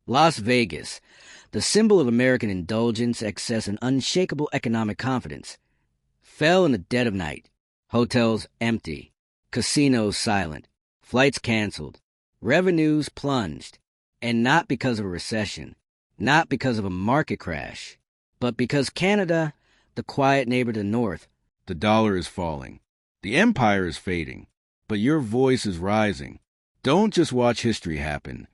Las Vegas, the symbol of American indulgence, excess, and unshakable economic confidence, fell in the dead of night. Hotels empty, casinos silent, flights canceled, revenues plunged, and not because of a recession, not because of a market crash, but because Canada, the quiet neighbor to the north, The dollar is falling. The empire is fading. But your voice is rising. Don't just watch history happen.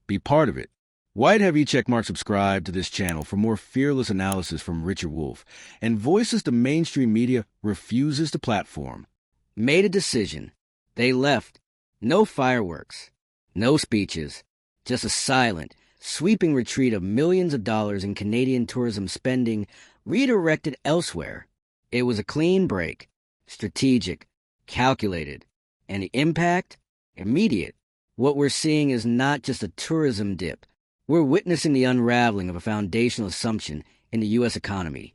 Be part of it. Why have you checkmark subscribe to this channel for more fearless analysis from Richard Wolff and voices the mainstream media refuses to platform? made a decision. They left. No fireworks, no speeches, just a silent, sweeping retreat of millions of dollars in Canadian tourism spending redirected elsewhere. It was a clean break, strategic, calculated, and the impact? Immediate. What we're seeing is not just a tourism dip. We're witnessing the unraveling of a foundational assumption in the U.S. economy,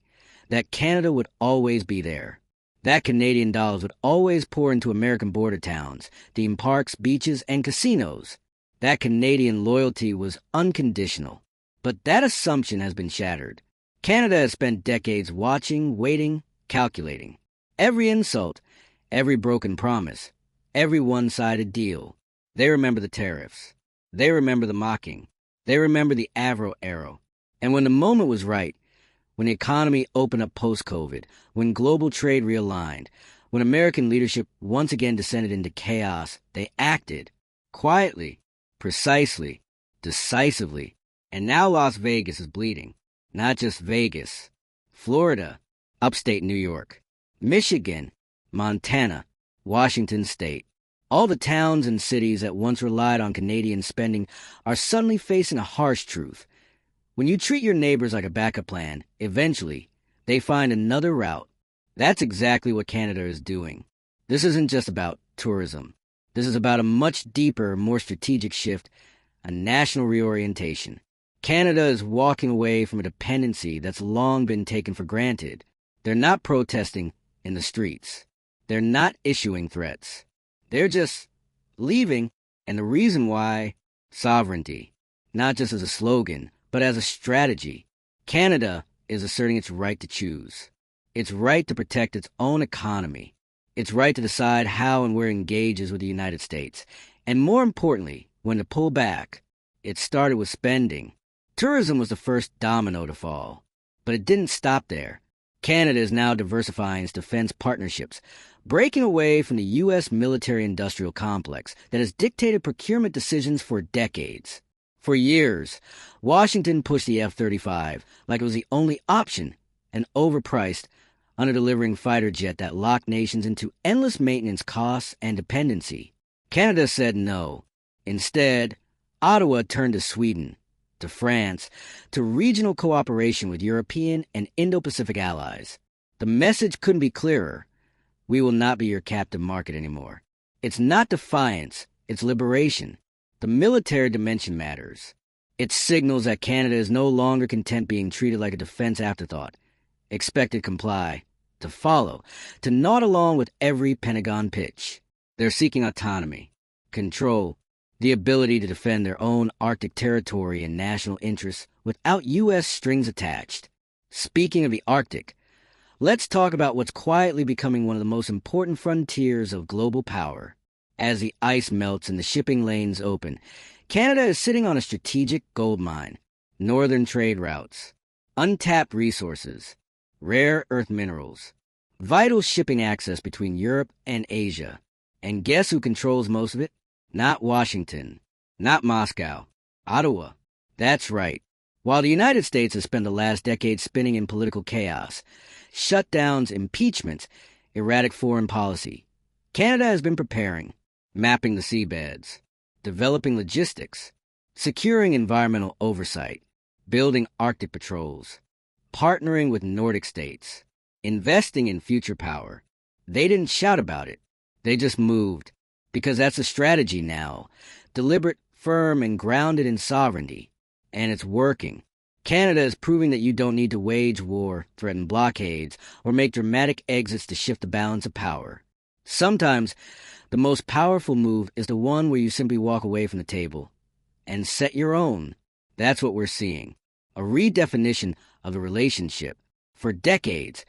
that Canada would always be there, that Canadian dollars would always pour into American border towns, theme parks, beaches, and casinos, that Canadian loyalty was unconditional. But that assumption has been shattered. Canada has spent decades watching, waiting, calculating. Every insult, every broken promise, every one-sided deal. They remember the tariffs. They remember the mocking. They remember the Avro arrow. And when the moment was right, when the economy opened up post-COVID, when global trade realigned, when American leadership once again descended into chaos, they acted quietly, precisely, decisively. And now Las Vegas is bleeding. Not just Vegas. Florida, upstate New York, Michigan, Montana, Washington State. All the towns and cities that once relied on Canadian spending are suddenly facing a harsh truth. When you treat your neighbors like a backup plan, eventually, they find another route. That's exactly what Canada is doing. This isn't just about tourism. This is about a much deeper, more strategic shift, a national reorientation. Canada is walking away from a dependency that's long been taken for granted. They're not protesting in the streets. They're not issuing threats. They're just leaving, and the reason why, sovereignty, not just as a slogan, but as a strategy. Canada is asserting its right to choose, its right to protect its own economy, its right to decide how and where it engages with the United States, and more importantly, when to pull back. It started with spending. Tourism was the first domino to fall, but it didn't stop there. Canada is now diversifying its defense partnerships, breaking away from the U.S. military-industrial complex that has dictated procurement decisions for decades. For years, Washington pushed the F-35 like it was the only option, an overpriced, under-delivering fighter jet that locked nations into endless maintenance costs and dependency. Canada said no. Instead, Ottawa turned to Sweden, to France, to regional cooperation with European and Indo-Pacific allies. The message couldn't be clearer. We will not be your captive market anymore. It's not defiance, it's liberation. The military dimension matters. It signals that Canada is no longer content being treated like a defense afterthought, expected to comply, to follow, to nod along with every Pentagon pitch. They're seeking autonomy, control, the ability to defend their own Arctic territory and national interests without U.S. strings attached. Speaking of the Arctic, let's talk about what's quietly becoming one of the most important frontiers of global power. As the ice melts and the shipping lanes open, Canada is sitting on a strategic gold mine, northern trade routes, untapped resources, rare earth minerals, vital shipping access between Europe and Asia. And guess who controls most of it? Not Washington, not Moscow, Ottawa. That's right. While the United States has spent the last decade spinning in political chaos, shutdowns, impeachments, erratic foreign policy, Canada has been preparing, mapping the seabeds, developing logistics, securing environmental oversight, building Arctic patrols, partnering with Nordic states, investing in future power. They didn't shout about it. They just moved. Because that's a strategy now, deliberate, firm, and grounded in sovereignty. And it's working. Canada is proving that you don't need to wage war, threaten blockades, or make dramatic exits to shift the balance of power. Sometimes, the most powerful move is the one where you simply walk away from the table and set your own. That's what we're seeing. A redefinition of the relationship. For decades,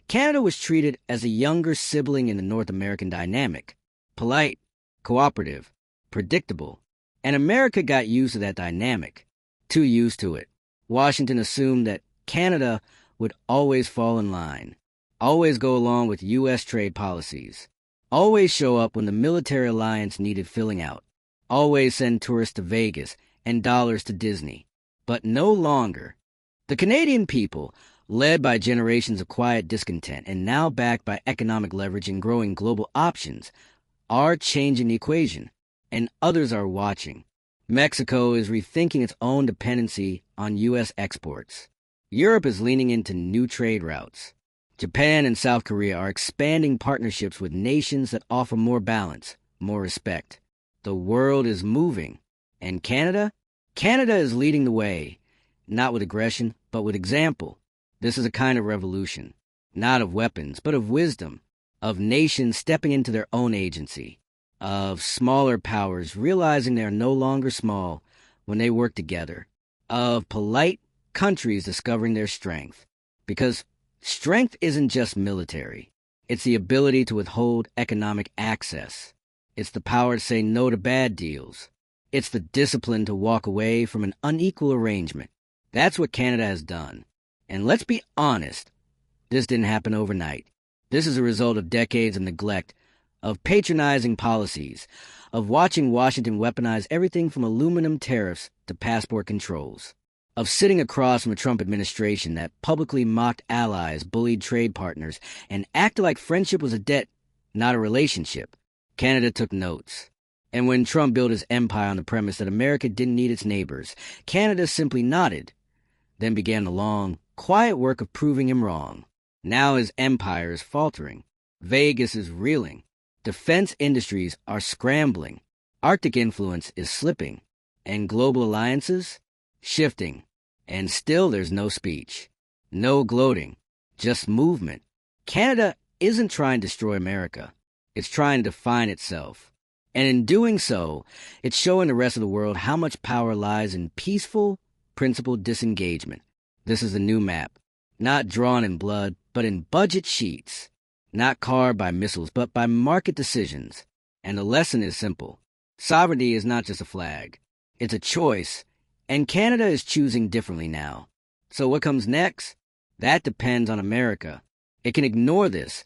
Canada was treated as a younger sibling in the North American dynamic. Polite, cooperative, predictable. And America got used to that dynamic. Too used to it. Washington assumed that Canada would always fall in line, always go along with U.S. trade policies, always show up when the military alliance needed filling out, always send tourists to Vegas and dollars to Disney. But no longer. The Canadian people, led by generations of quiet discontent and now backed by economic leverage and growing global options, are changing the equation, and others are watching. Mexico is rethinking its own dependency on U.S. exports. Europe is leaning into new trade routes. Japan and South Korea are expanding partnerships with nations that offer more balance, more respect. The world is moving. And Canada? Canada is leading the way, not with aggression, but with example. This is a kind of revolution, not of weapons, but of wisdom, of nations stepping into their own agency, of smaller powers realizing they are no longer small when they work together, of polite countries discovering their strength. Because strength isn't just military. It's the ability to withhold economic access. It's the power to say no to bad deals. It's the discipline to walk away from an unequal arrangement. That's what Canada has done. And let's be honest, this didn't happen overnight. This is a result of decades of neglect, of patronizing policies, of watching Washington weaponize everything from aluminum tariffs to passport controls, of sitting across from a Trump administration that publicly mocked allies, bullied trade partners, and acted like friendship was a debt, not a relationship. Canada took notes. And when Trump built his empire on the premise that America didn't need its neighbors, Canada simply nodded, then began the long, quiet work of proving him wrong. Now his empire is faltering. Vegas is reeling. Defense industries are scrambling. Arctic influence is slipping. And global alliances? Shifting. And still there's no speech. No gloating. Just movement. Canada isn't trying to destroy America. It's trying to define itself. And in doing so, it's showing the rest of the world how much power lies in peaceful, principled disengagement. This is a new map, not drawn in blood, but in budget sheets, not carved by missiles, but by market decisions. And the lesson is simple. Sovereignty is not just a flag. It's a choice, and Canada is choosing differently now. So what comes next? That depends on America. It can ignore this,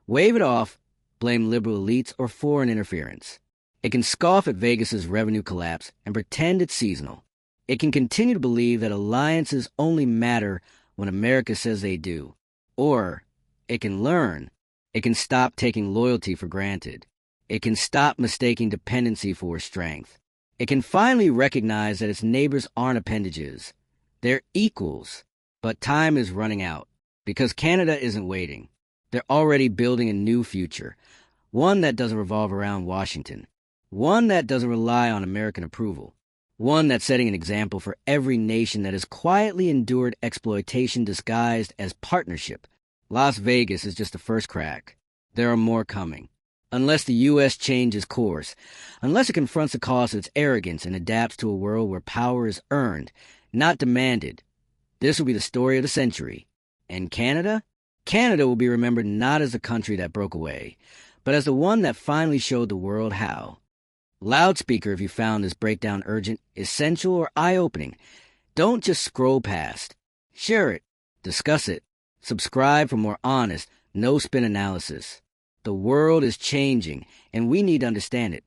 wave it off, blame liberal elites or foreign interference. It can scoff at Vegas's revenue collapse and pretend it's seasonal. It can continue to believe that alliances only matter when America says they do. Or it can learn. It can stop taking loyalty for granted. It can stop mistaking dependency for strength. It can finally recognize that its neighbors aren't appendages. They're equals. But time is running out because Canada isn't waiting. They're already building a new future, one that doesn't revolve around Washington. One that doesn't rely on American approval. One that's setting an example for every nation that has quietly endured exploitation disguised as partnership. Las Vegas is just the first crack. There are more coming. Unless the U.S. changes course, unless it confronts the cost of its arrogance and adapts to a world where power is earned, not demanded, this will be the story of the century. And Canada? Canada will be remembered not as the country that broke away, but as the one that finally showed the world how. Loudspeaker, if you found this breakdown urgent, essential, or eye-opening. Don't just scroll past. Share it. Discuss it. Subscribe for more honest, no-spin analysis. The world is changing, and we need to understand it.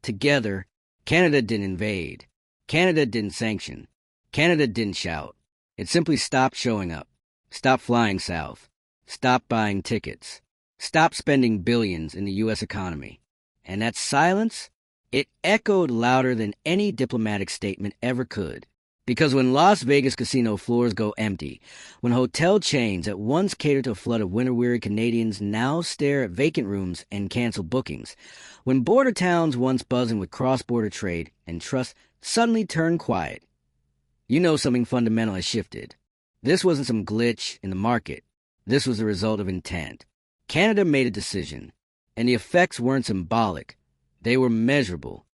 Together, Canada didn't invade. Canada didn't sanction. Canada didn't shout. It simply stopped showing up. Stopped flying south. Stopped buying tickets. Stopped spending billions in the U.S. economy. And that silence? It echoed louder than any diplomatic statement ever could. Because when Las Vegas casino floors go empty, when hotel chains that once catered to a flood of winter-weary Canadians now stare at vacant rooms and cancel bookings, when border towns once buzzing with cross-border trade and trust suddenly turn quiet, you know something fundamental has shifted. This wasn't some glitch in the market. This was the result of intent. Canada made a decision, and the effects weren't symbolic. They were measurable.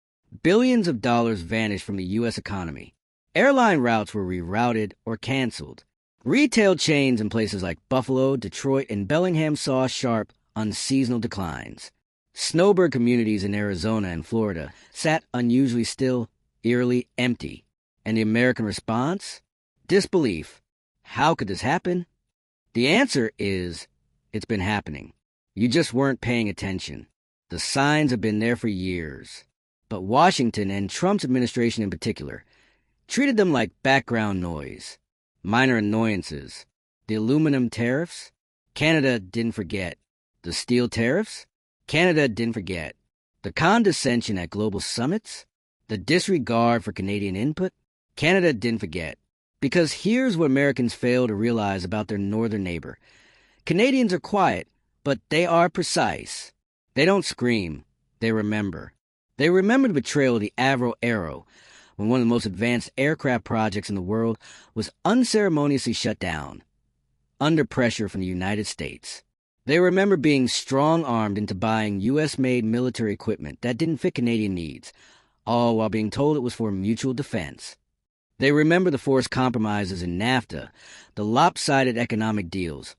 Billions of dollars vanished from the U.S. economy, Airline routes were rerouted or canceled. Retail chains in places like Buffalo, Detroit, and Bellingham saw sharp, unseasonal declines. Snowbird communities in Arizona and Florida sat unusually still, eerily empty. And the American response? Disbelief. How could this happen? The answer is, it's been happening. You just weren't paying attention. The signs have been there for years. But Washington, and Trump's administration in particular, treated them like background noise, minor annoyances. The aluminum tariffs? Canada didn't forget. The steel tariffs? Canada didn't forget. The condescension at global summits? The disregard for Canadian input? Canada didn't forget. Because here's what Americans fail to realize about their northern neighbor. Canadians are quiet, but they are precise. They don't scream. They remember. They remember the betrayal of the Avro Arrow, when one of the most advanced aircraft projects in the world was unceremoniously shut down, under pressure from the United States. They remember being strong-armed into buying U.S.-made military equipment that didn't fit Canadian needs, all while being told it was for mutual defense. They remember the forced compromises in NAFTA, the lopsided economic deals,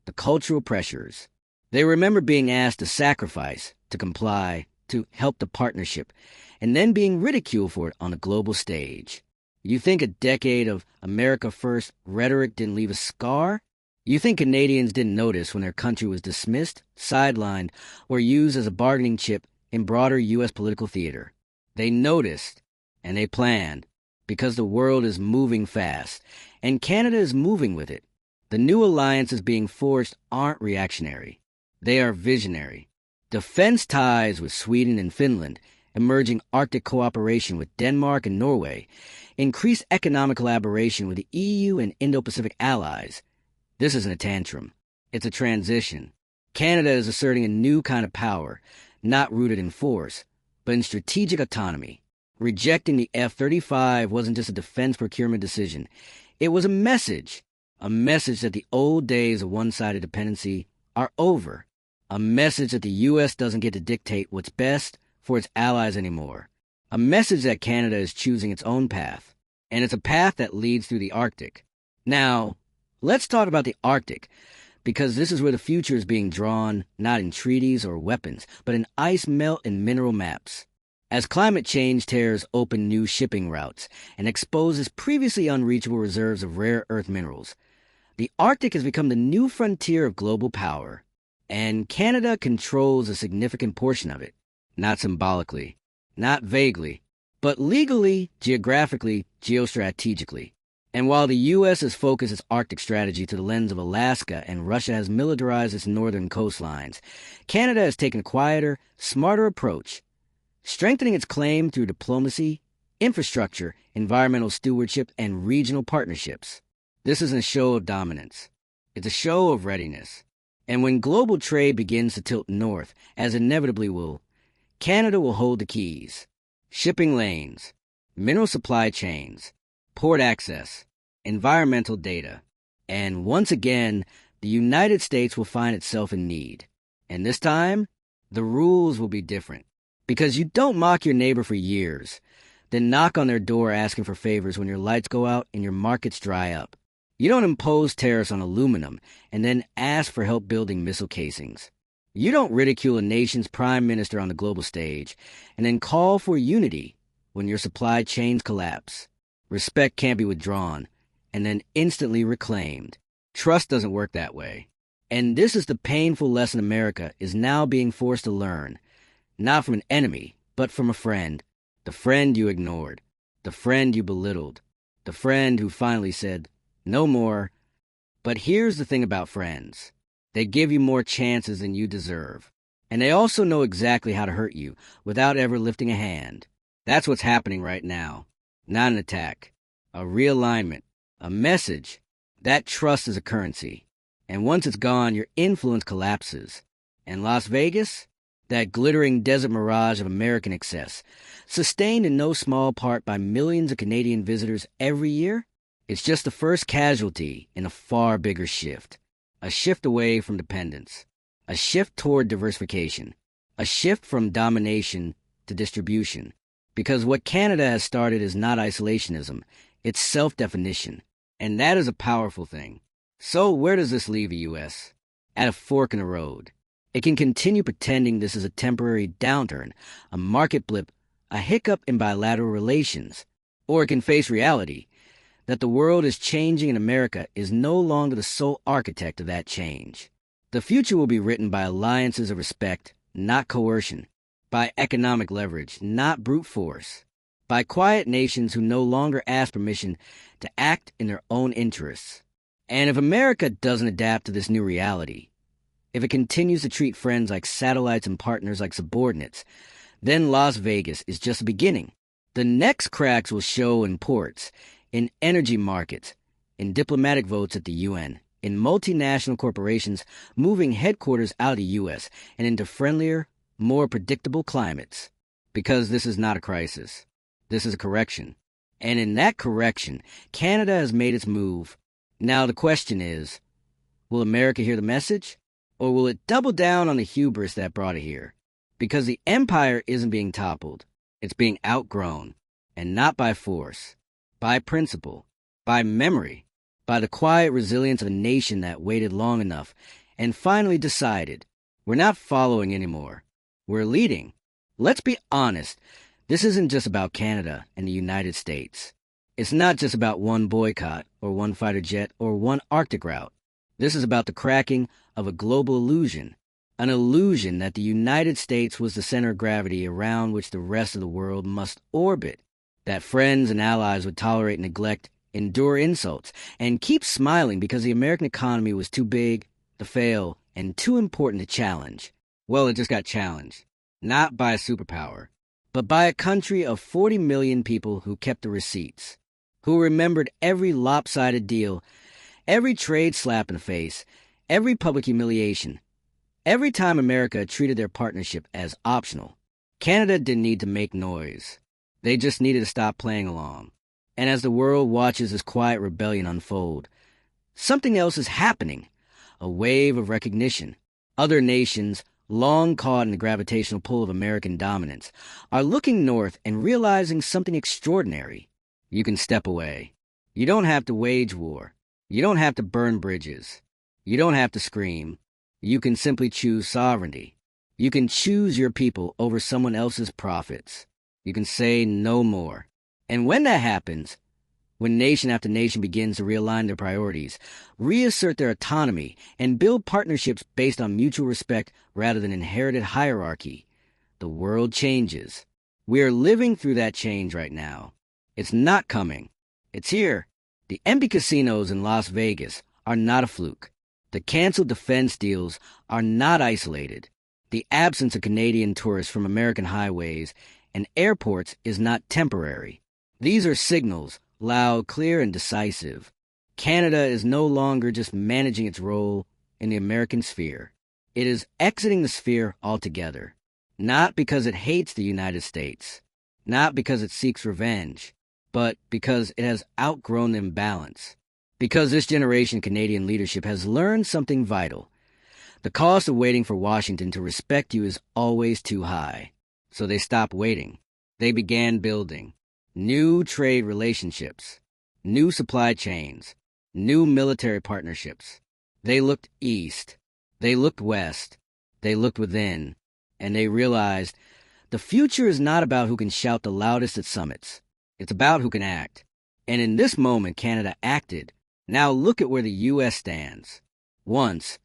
the cultural pressures. They remember being asked to sacrifice, to comply, to help the partnership, and then being ridiculed for it on a global stage. You think a decade of America First rhetoric didn't leave a scar? You think Canadians didn't notice when their country was dismissed, sidelined, or used as a bargaining chip in broader U.S. political theater? They noticed, and they planned, because the world is moving fast, and Canada is moving with it. The new alliances being forged aren't reactionary. They are visionary. Defense ties with Sweden and Finland, emerging Arctic cooperation with Denmark and Norway, increased economic collaboration with the EU and Indo-Pacific allies. This isn't a tantrum. It's a transition. Canada is asserting a new kind of power, not rooted in force, but in strategic autonomy. Rejecting the F-35 wasn't just a defense procurement decision. It was a message that the old days of one-sided dependency are over, a message that the U.S. doesn't get to dictate what's best for its allies anymore, a message that Canada is choosing its own path, and it's a path that leads through the Arctic. Now, let's talk about the Arctic, because this is where the future is being drawn, not in treaties or weapons, but in ice melt and mineral maps. As climate change tears open new shipping routes and exposes previously unreachable reserves of rare earth minerals, the Arctic has become the new frontier of global power, and Canada controls a significant portion of it, not symbolically, not vaguely, but legally, geographically, geostrategically. And while the U.S. has focused its Arctic strategy to the lens of Alaska and Russia has militarized its northern coastlines, Canada has taken a quieter, smarter approach, strengthening its claim through diplomacy, infrastructure, environmental stewardship, and regional partnerships. This isn't a show of dominance. It's a show of readiness. And when global trade begins to tilt north, as inevitably will, Canada will hold the keys. Shipping lanes, mineral supply chains, port access, environmental data. And once again, the United States will find itself in need. And this time, the rules will be different. Because you don't mock your neighbor for years, then knock on their door asking for favors when your lights go out and your markets dry up. You don't impose tariffs on aluminum and then ask for help building missile casings. You don't ridicule a nation's prime minister on the global stage and then call for unity when your supply chains collapse. Respect can't be withdrawn and then instantly reclaimed. Trust doesn't work that way. And this is the painful lesson America is now being forced to learn, not from an enemy, but from a friend. The friend you ignored, the friend you belittled, the friend who finally said, no more. But here's the thing about friends. They give you more chances than you deserve. And they also know exactly how to hurt you without ever lifting a hand. That's what's happening right now. Not an attack. A realignment. A message. That trust is a currency. And once it's gone, your influence collapses. And Las Vegas? That glittering desert mirage of American excess, sustained in no small part by millions of Canadian visitors every year? It's just the first casualty in a far bigger shift. A shift away from dependence. A shift toward diversification. A shift from domination to distribution. Because what Canada has started is not isolationism. It's self-definition. And that is a powerful thing. So where does this leave the U.S.? At a fork in the road. It can continue pretending this is a temporary downturn, a market blip, a hiccup in bilateral relations. Or it can face reality, that the world is changing and America is no longer the sole architect of that change. The future will be written by alliances of respect, not coercion, by economic leverage, not brute force, by quiet nations who no longer ask permission to act in their own interests. And if America doesn't adapt to this new reality, if it continues to treat friends like satellites and partners like subordinates, then Las Vegas is just the beginning. The next cracks will show in ports, in energy markets, in diplomatic votes at the UN, in multinational corporations moving headquarters out of the U.S. and into friendlier, more predictable climates. Because this is not a crisis. This is a correction. And in that correction, Canada has made its move. Now the question is, will America hear the message? Or will it double down on the hubris that brought it here? Because the empire isn't being toppled. It's being outgrown. And not by force. By principle. By memory. By the quiet resilience of a nation that waited long enough and finally decided, we're not following anymore. We're leading. Let's be honest. This isn't just about Canada and the United States. It's not just about one boycott or one fighter jet or one Arctic route. This is about the cracking of a global illusion, an illusion that the United States was the center of gravity around which the rest of the world must orbit, that friends and allies would tolerate neglect, endure insults, and keep smiling because the American economy was too big to fail and too important to challenge. Well, it just got challenged, not by a superpower, but by a country of 40 million people who kept the receipts, who remembered every lopsided deal, every trade slap in the face, every public humiliation, every time America treated their partnership as optional. Canada didn't need to make noise. They just needed to stop playing along. And as the world watches this quiet rebellion unfold, something else is happening. A wave of recognition. Other nations, long caught in the gravitational pull of American dominance, are looking north and realizing something extraordinary. You can step away. You don't have to wage war. You don't have to burn bridges. You don't have to scream. You can simply choose sovereignty. You can choose your people over someone else's profits. You can say no more. And when that happens, when nation after nation begins to realign their priorities, reassert their autonomy, and build partnerships based on mutual respect rather than inherited hierarchy, the world changes. We are living through that change right now. It's not coming. It's here. The empty casinos in Las Vegas are not a fluke. The canceled defense deals are not isolated. The absence of Canadian tourists from American highways and airports is not temporary. These are signals, loud, clear, and decisive. Canada is no longer just managing its role in the American sphere. It is exiting the sphere altogether. Not because it hates the United States, not because it seeks revenge, but because it has outgrown the imbalance. Because this generation of Canadian leadership has learned something vital. The cost of waiting for Washington to respect you is always too high. So they stopped waiting. They began building new trade relationships, new supply chains, new military partnerships. They looked east. They looked west. They looked within. And they realized the future is not about who can shout the loudest at summits. It's about who can act. And in this moment, Canada acted. Now look at where the U.S. stands. Once,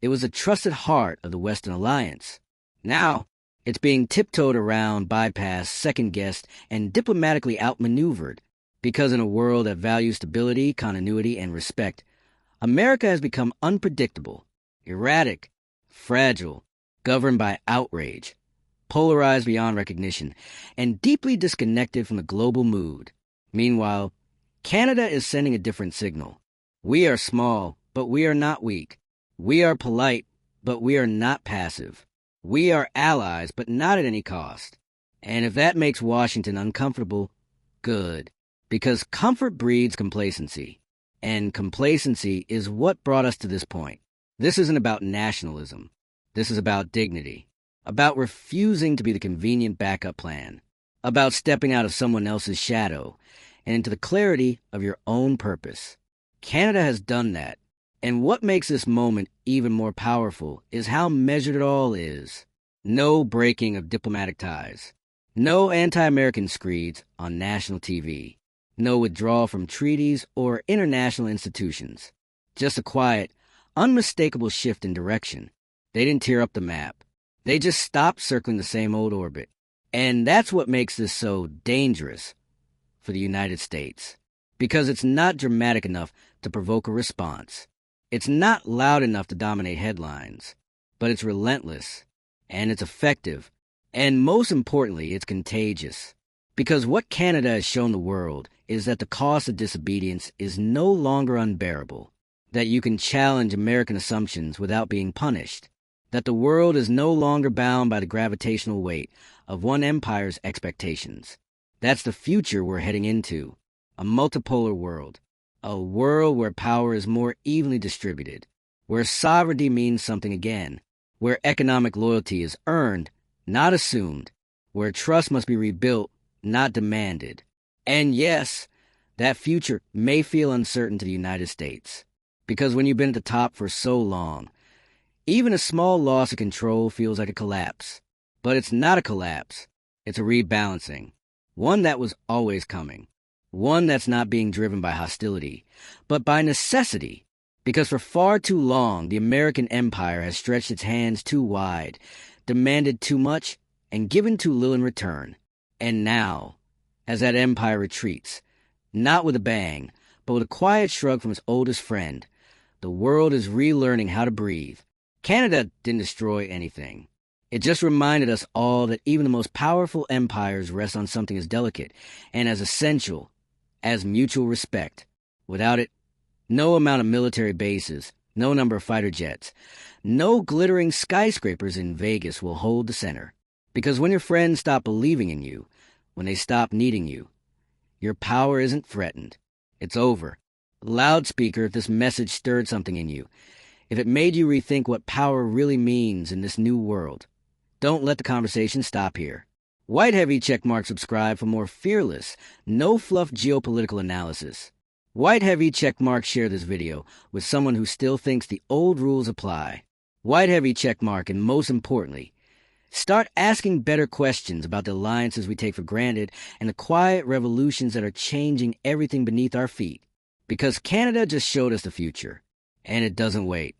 it was the trusted heart of the Western Alliance. Now, it's being tiptoed around, bypassed, second-guessed, and diplomatically outmaneuvered. Because in a world that values stability, continuity, and respect, America has become unpredictable, erratic, fragile, governed by outrage, polarized beyond recognition, and deeply disconnected from the global mood. Meanwhile, Canada is sending a different signal. We are small, but we are not weak. We are polite, but we are not passive. We are allies, but not at any cost. And if that makes Washington uncomfortable, good. Because comfort breeds complacency. And complacency is what brought us to this point. This isn't about nationalism. This is about dignity. About refusing to be the convenient backup plan. About stepping out of someone else's shadow and into the clarity of your own purpose. Canada has done that. And what makes this moment even more powerful is how measured it all is. No breaking of diplomatic ties. No anti-American screeds on national TV. No withdrawal from treaties or international institutions. Just a quiet, unmistakable shift in direction. They didn't tear up the map. They just stopped circling the same old orbit. And that's what makes this so dangerous for the United States. Because it's not dramatic enough to provoke a response. It's not loud enough to dominate headlines. But it's relentless. And it's effective. And most importantly, it's contagious. Because what Canada has shown the world is that the cost of disobedience is no longer unbearable. That you can challenge American assumptions without being punished. That the world is no longer bound by the gravitational weight of one empire's expectations. That's the future we're heading into. A multipolar world. A world where power is more evenly distributed. Where sovereignty means something again. Where economic loyalty is earned, not assumed. Where trust must be rebuilt, not demanded. And yes, that future may feel uncertain to the United States. Because when you've been at the top for so long, even a small loss of control feels like a collapse. But it's not a collapse. It's a rebalancing. One that was always coming. One that's not being driven by hostility, but by necessity. Because for far too long, the American empire has stretched its hands too wide, demanded too much, and given too little in return. And now, as that empire retreats, not with a bang, but with a quiet shrug from its oldest friend, the world is relearning how to breathe. Canada didn't destroy anything. It just reminded us all that even the most powerful empires rest on something as delicate and as essential as mutual respect. Without it, no amount of military bases, no number of fighter jets, no glittering skyscrapers in Vegas will hold the center. Because when your friends stop believing in you, when they stop needing you, your power isn't threatened. It's over. Loudspeaker, if this message stirred something in you, if it made you rethink what power really means in this new world, don't let the conversation stop here. White Heavy checkmark subscribe for more fearless, no-fluff geopolitical analysis. White Heavy checkmark share this video with someone who still thinks the old rules apply. White Heavy checkmark, and most importantly, start asking better questions about the alliances we take for granted and the quiet revolutions that are changing everything beneath our feet. Because Canada just showed us the future, and it doesn't wait.